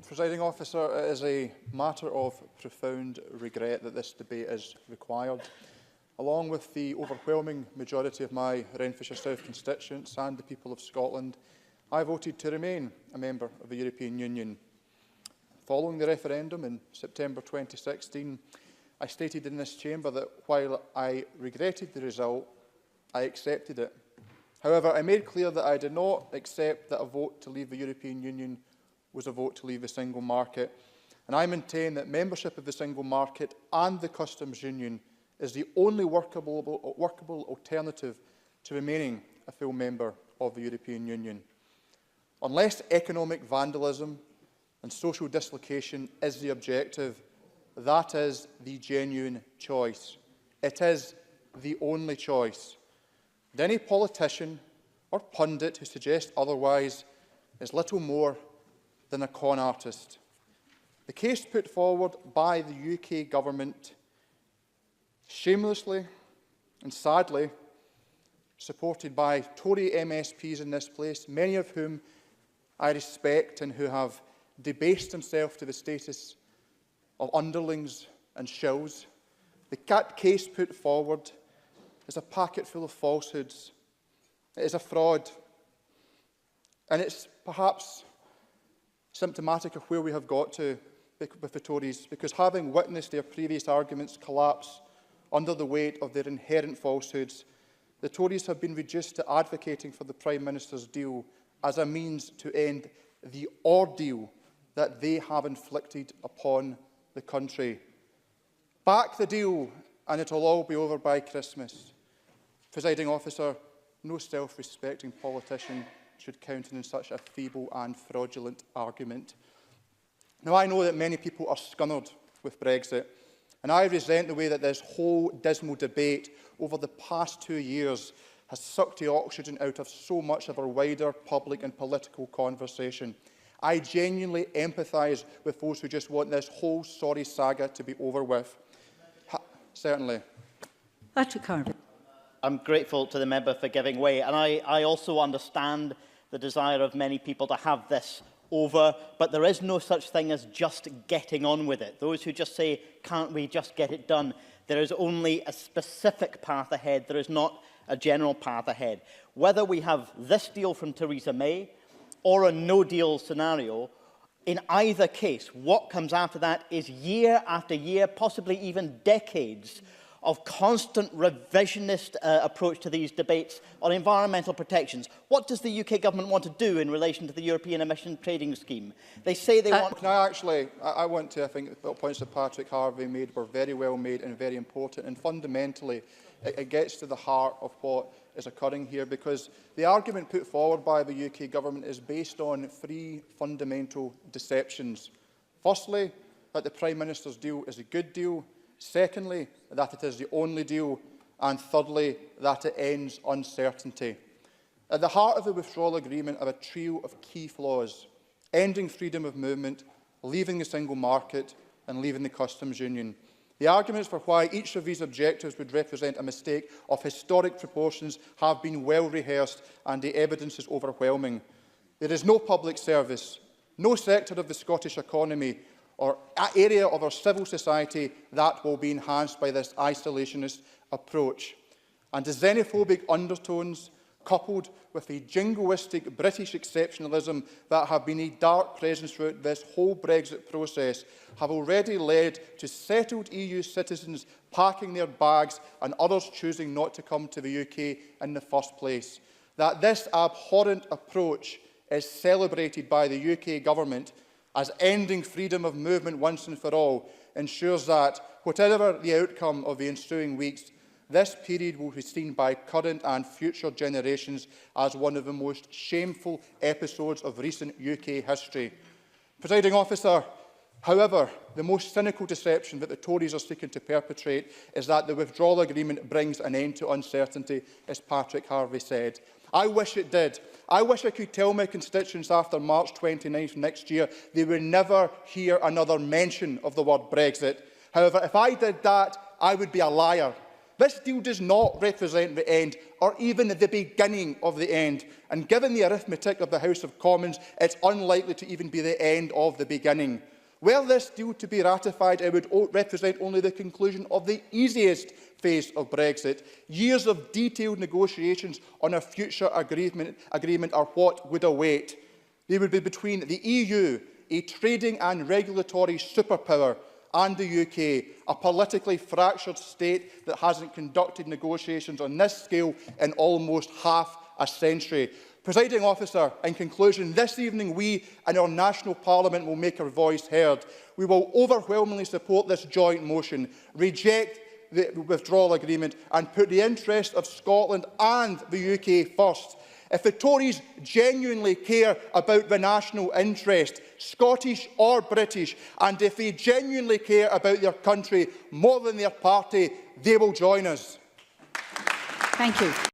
Presiding Officer, it is a matter of profound regret that this debate is required. Along with the overwhelming majority of my Renfrewshire South constituents and the people of Scotland, I voted to remain a member of the European Union. Following the referendum in September 2016, I stated in this chamber that while I regretted the result, I accepted it. However, I made clear that I did not accept that a vote to leave the European Union was a vote to leave the single market. And I maintain that membership of the single market and the customs union is the only workable alternative to remaining a full member of the European Union. Unless economic vandalism and social dislocation is the objective, that is the genuine choice. It is the only choice. And any politician or pundit who suggests otherwise is little more than a con artist. The case put forward by the UK government, shamelessly and sadly supported by Tory MSPs in this place, many of whom I respect and who have debased themselves to the status of underlings and shills. The case put forward is a packet full of falsehoods. It is a fraud. And it's perhaps symptomatic of where we have got to with the Tories, because having witnessed their previous arguments collapse under the weight of their inherent falsehoods, the Tories have been reduced to advocating for the Prime Minister's deal as a means to end the ordeal that they have inflicted upon the country. Back the deal and it will all be over by Christmas. Presiding Officer, no self-respecting politician should countenance such a feeble and fraudulent argument. Now, I know that many people are scunnered with Brexit, and I resent the way that this whole dismal debate over the past 2 years has sucked the oxygen out of so much of our wider public and political conversation. I genuinely empathise with those who just want this whole sorry saga to be over with. Certainly. Patrick Harvey. I'm grateful to the member for giving way, and I also understand the desire of many people to have this over, but there is no such thing as just getting on with it. Those who just say, can't we just get it done? There is only a specific path ahead. There is not a general path ahead. Whether we have this deal from Theresa May or a no-deal scenario, in either case, what comes after that is year after year, possibly even decades, of constant revisionist approach to these debates on environmental protections. What does the UK government want to do in relation to the European Emission Trading Scheme? They say they want... I want to, I think the points that Patrick Harvey made were very well made and very important, and fundamentally it gets to the heart of what is occurring here, because the argument put forward by the UK government is based on three fundamental deceptions. Firstly, that the Prime Minister's deal is a good deal. Secondly, that it is the only deal. And thirdly, that it ends uncertainty. At the heart of the withdrawal agreement are a trio of key flaws: ending freedom of movement, leaving the single market and leaving the customs union. The arguments for why each of these objectives would represent a mistake of historic proportions have been well rehearsed, and the evidence is overwhelming. There is no public service, no sector of the Scottish economy or area of our civil society that will be enhanced by this isolationist approach. And the xenophobic undertones, coupled with the jingoistic British exceptionalism that have been a dark presence throughout this whole Brexit process, have already led to settled EU citizens packing their bags and others choosing not to come to the UK in the first place. That this abhorrent approach is celebrated by the UK government as ending freedom of movement once and for all ensures that, whatever the outcome of the ensuing weeks, this period will be seen by current and future generations as one of the most shameful episodes of recent UK history. Presiding Officer, however, the most cynical deception that the Tories are seeking to perpetrate is that the withdrawal agreement brings an end to uncertainty, as Patrick Harvey said. I wish it did. I wish I could tell my constituents after March 29th next year they would never hear another mention of the word Brexit. However, if I did that, I would be a liar. This deal does not represent the end, or even the beginning of the end. And given the arithmetic of the House of Commons, it's unlikely to even be the end of the beginning. Were this deal to be ratified, it would represent only the conclusion of the easiest phase of Brexit. Years of detailed negotiations on a future agreement are what would await. They would be between the EU, a trading and regulatory superpower, and the UK, a politically fractured state that hasn't conducted negotiations on this scale in almost half a century. Presiding Officer, in conclusion, this evening we in our national parliament will make our voice heard. We will overwhelmingly support this joint motion, reject the withdrawal agreement and put the interests of Scotland and the UK first. If the Tories genuinely care about the national interest, Scottish or British, and if they genuinely care about their country more than their party, they will join us. Thank you.